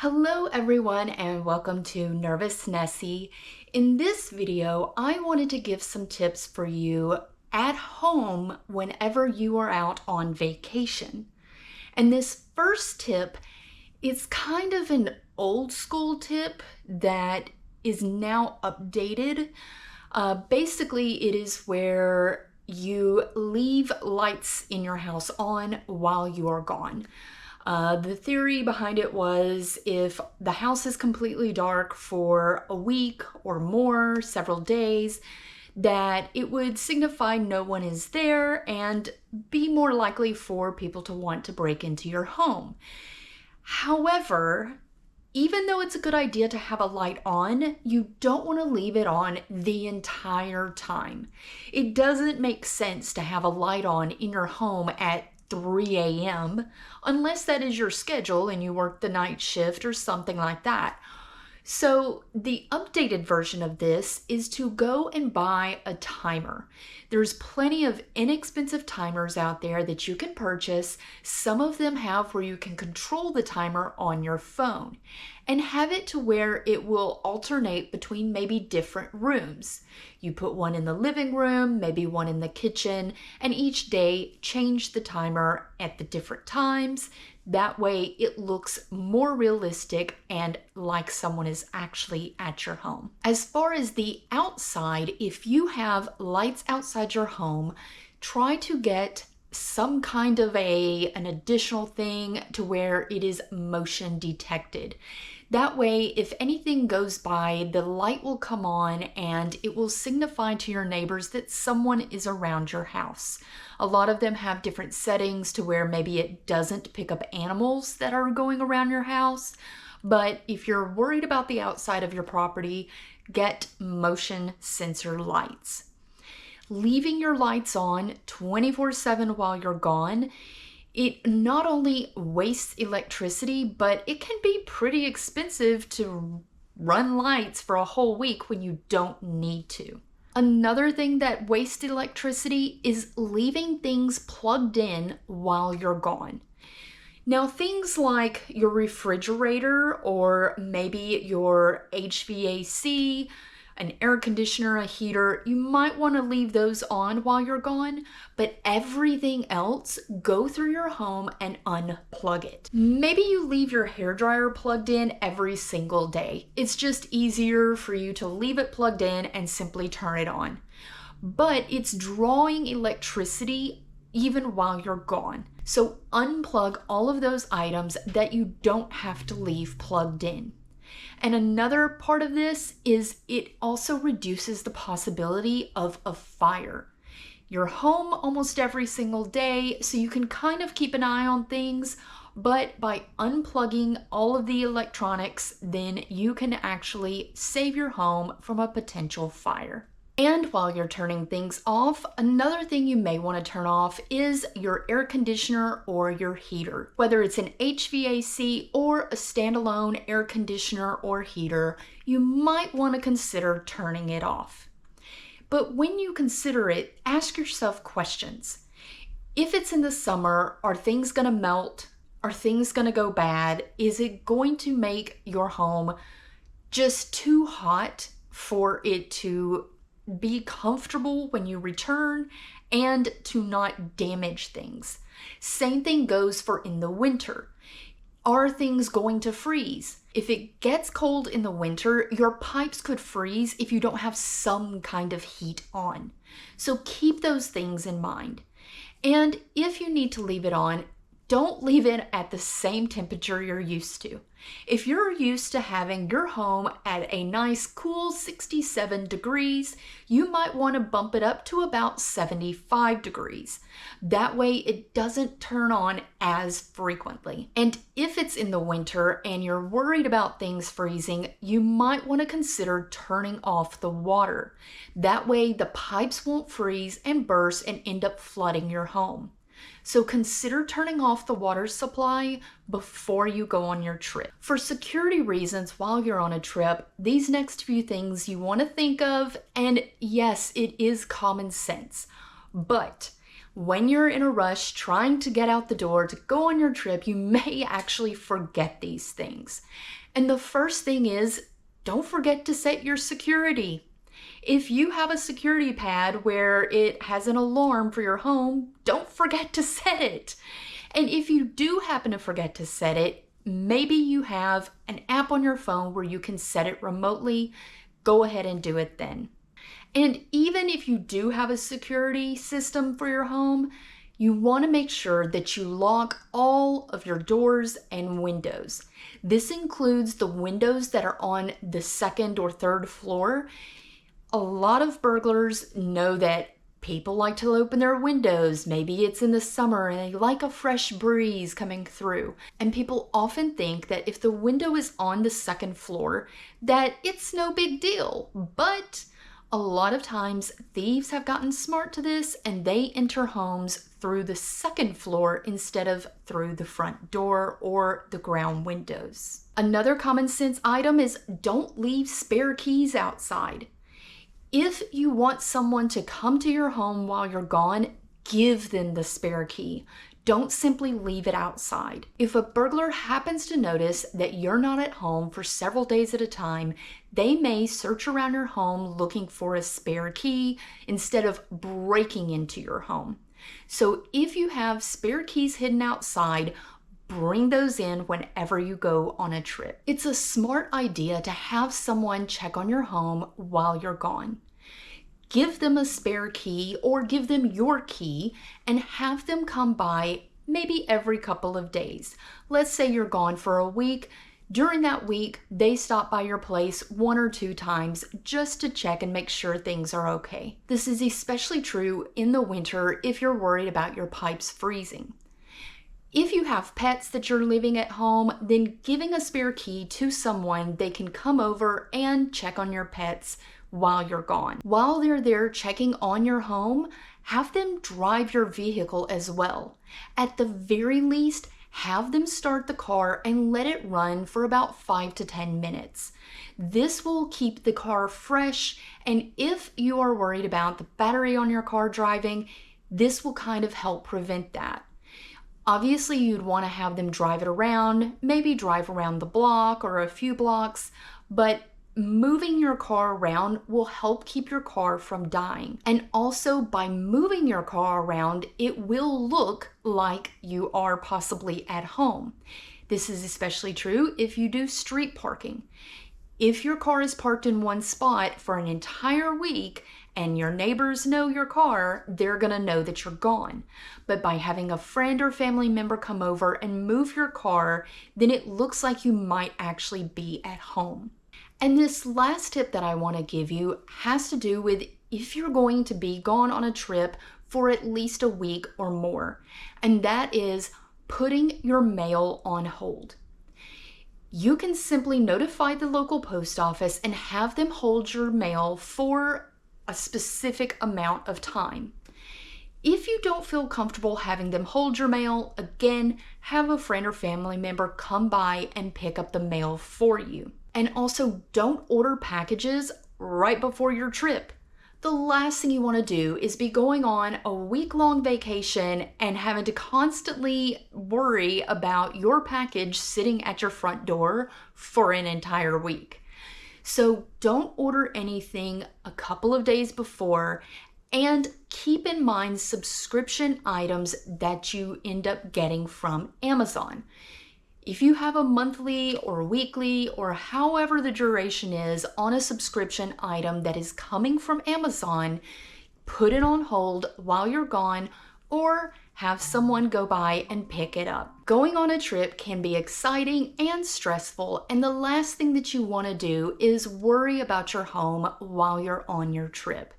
Hello everyone and welcome to Nervous Nessie. In this video, I wanted to give some tips for you at home whenever you are out on vacation. And this first tip is kind of an old school tip that is now updated. Basically, it is where you leave lights in your house on while you are gone. The theory behind it was if the house is completely dark for a week or more, several days, that it would signify no one is there and be more likely for people to want to break into your home. However, even though it's a good idea to have a light on, you don't want to leave it on the entire time. It doesn't make sense to have a light on in your home at 3 a.m. unless that is your schedule and you work the night shift or something like that. So the updated version of this is to go and buy a timer. There's plenty of inexpensive timers out there that you can purchase. Some of them have where you can control the timer on your phone and have it to where it will alternate between maybe different rooms. You put one in the living room, maybe one in the kitchen, and each day change the timer at the different times. That way it looks more realistic and like someone is actually at your home. As far as the outside, if you have lights outside your home, try to get some kind of an additional thing to where it is motion detected. That way, if anything goes by, the light will come on and it will signify to your neighbors that someone is around your house. A lot of them have different settings to where maybe it doesn't pick up animals that are going around your house. But if you're worried about the outside of your property, get motion sensor lights. Leaving your lights on 24/7 while you're gone, it not only wastes electricity, but it can be pretty expensive to run lights for a whole week when you don't need to. Another thing that wastes electricity is leaving things plugged in while you're gone. Now, things like your refrigerator or maybe your HVAC, an air conditioner, a heater, you might want to leave those on while you're gone, but everything else, go through your home and unplug it. Maybe you leave your hairdryer plugged in every single day. It's just easier for you to leave it plugged in and simply turn it on. But it's drawing electricity even while you're gone. So unplug all of those items that you don't have to leave plugged in. And another part of this is it also reduces the possibility of a fire. You're home almost every single day, so you can kind of keep an eye on things, but by unplugging all of the electronics, then you can actually save your home from a potential fire. And while you're turning things off, another thing you may want to turn off is your air conditioner or your heater. Whether it's an HVAC or a standalone air conditioner or heater, you might want to consider turning it off. But when you consider it, ask yourself questions. If it's in the summer, are things going to melt? Are things going to go bad? Is it going to make your home just too hot for it to be comfortable when you return and to not damage things? Same thing goes for in the winter. Are things going to freeze? If it gets cold in the winter, your pipes could freeze if you don't have some kind of heat on. So keep those things in mind. And if you need to leave it on, don't leave it at the same temperature you're used to. If you're used to having your home at a nice cool 67 degrees, you might want to bump it up to about 75 degrees. That way it doesn't turn on as frequently. And if it's in the winter and you're worried about things freezing, you might want to consider turning off the water. That way the pipes won't freeze and burst and end up flooding your home. So consider turning off the water supply before you go on your trip. For security reasons while you're on a trip, these next few things you want to think of, and yes, it is common sense, but When you're in a rush trying to get out the door to go on your trip, you may actually forget these things. And the first thing is, don't forget to set your security. If you have a security pad where it has an alarm for your home, don't forget to set it. And if you do happen to forget to set it, maybe you have an app on your phone where you can set it remotely. Go ahead and do it then. And even if you do have a security system for your home, you want to make sure that you lock all of your doors and windows. This includes the windows that are on the second or third floor. A lot of burglars know that people like to open their windows. Maybe it's in the summer and they like a fresh breeze coming through. And people often think that if the window is on the second floor, that it's no big deal. But a lot of times thieves have gotten smart to this and they enter homes through the second floor instead of through the front door or the ground windows. Another common sense item is don't leave spare keys outside. If you want someone to come to your home while you're gone, give them the spare key. Don't simply leave it outside. If a burglar happens to notice that you're not at home for several days at a time, they may search around your home looking for a spare key instead of breaking into your home. So if you have spare keys hidden outside, bring those in whenever you go on a trip. It's a smart idea to have someone check on your home while you're gone. Give them a spare key or give them your key and have them come by maybe every couple of days. Let's say you're gone for a week. During that week, they stop by your place 1 or 2 times just to check and make sure things are okay. This is especially true in the winter if you're worried about your pipes freezing. If you have pets that you're leaving at home, then giving a spare key to someone, they can come over and check on your pets while you're gone. While they're there checking on your home, have them drive your vehicle as well. At the very least, have them start the car and let it run for about 5 to 10 minutes. This will keep the car fresh, and if you are worried about the battery on your car driving, this will kind of help prevent that. Obviously, you'd want to have them drive it around, maybe drive around the block or a few blocks, but moving your car around will help keep your car from dying. And also by moving your car around, it will look like you are possibly at home. This is especially true if you do street parking. If your car is parked in one spot for an entire week and your neighbors know your car, they're gonna know that you're gone. But by having a friend or family member come over and move your car, then it looks like you might actually be at home. And this last tip that I want to give you has to do with if you're going to be gone on a trip for at least a week or more, and that is putting your mail on hold. You can simply notify the local post office and have them hold your mail for a specific amount of time. If you don't feel comfortable having them hold your mail, again, have a friend or family member come by and pick up the mail for you. And also, don't order packages right before your trip. The last thing you want to do is be going on a week-long vacation and having to constantly worry about your package sitting at your front door for an entire week. So don't order anything a couple of days before, and keep in mind subscription items that you end up getting from Amazon. If you have a monthly or weekly or however the duration is on a subscription item that is coming from Amazon, put it on hold while you're gone or have someone go by and pick it up. Going on a trip can be exciting and stressful, and the last thing that you want to do is worry about your home while you're on your trip.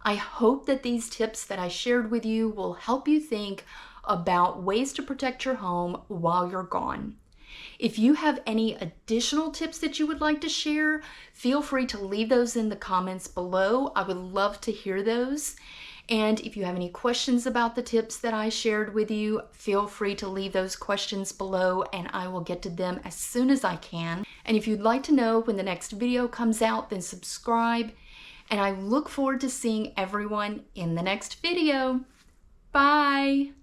I hope that these tips that I shared with you will help you think about ways to protect your home while you're gone. If you have any additional tips that you would like to share, feel free to leave those in the comments below. I would love to hear those. And if you have any questions about the tips that I shared with you, feel free to leave those questions below and I will get to them as soon as I can. And if you'd like to know when the next video comes out, then subscribe. And I look forward to seeing everyone in the next video. Bye. Bye.